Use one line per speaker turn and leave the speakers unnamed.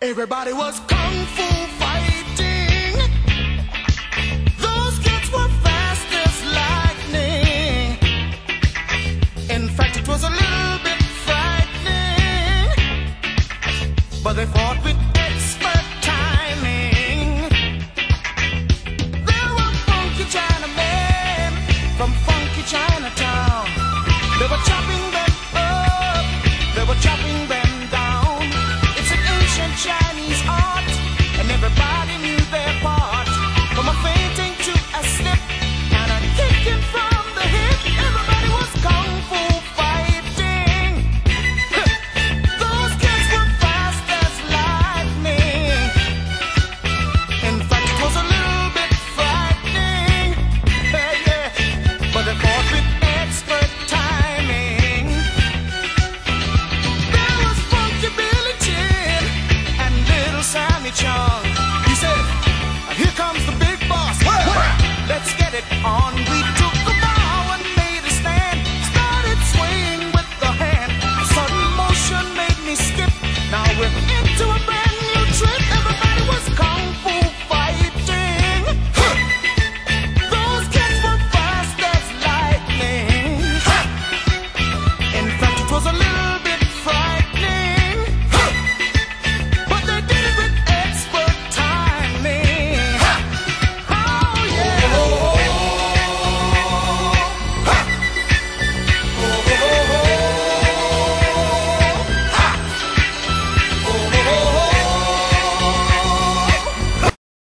Everybody was kung fu fighting. Those kids were fast as lightning. In fact, it was a little bit frightening, but they fought with expert timing. There were funky Chinamen from funky Chinatown. They were chopping them up, they were chopping them down. It's an ancient Chinese art, and everybody knew their part. From a fainting to a slip and a kicking from the hip, everybody was kung fu fighting. Those kids were fast as lightning. In fact, it was a little bit frightening, yeah, but they fought with expert timing. There was Funky Billy Chin and Little Sammy Chung. He said, "Here comes the big boss. Let's get it on." We took the bow and made a stand. Started swaying with the hand. Sudden motion made me skip. Now we're into a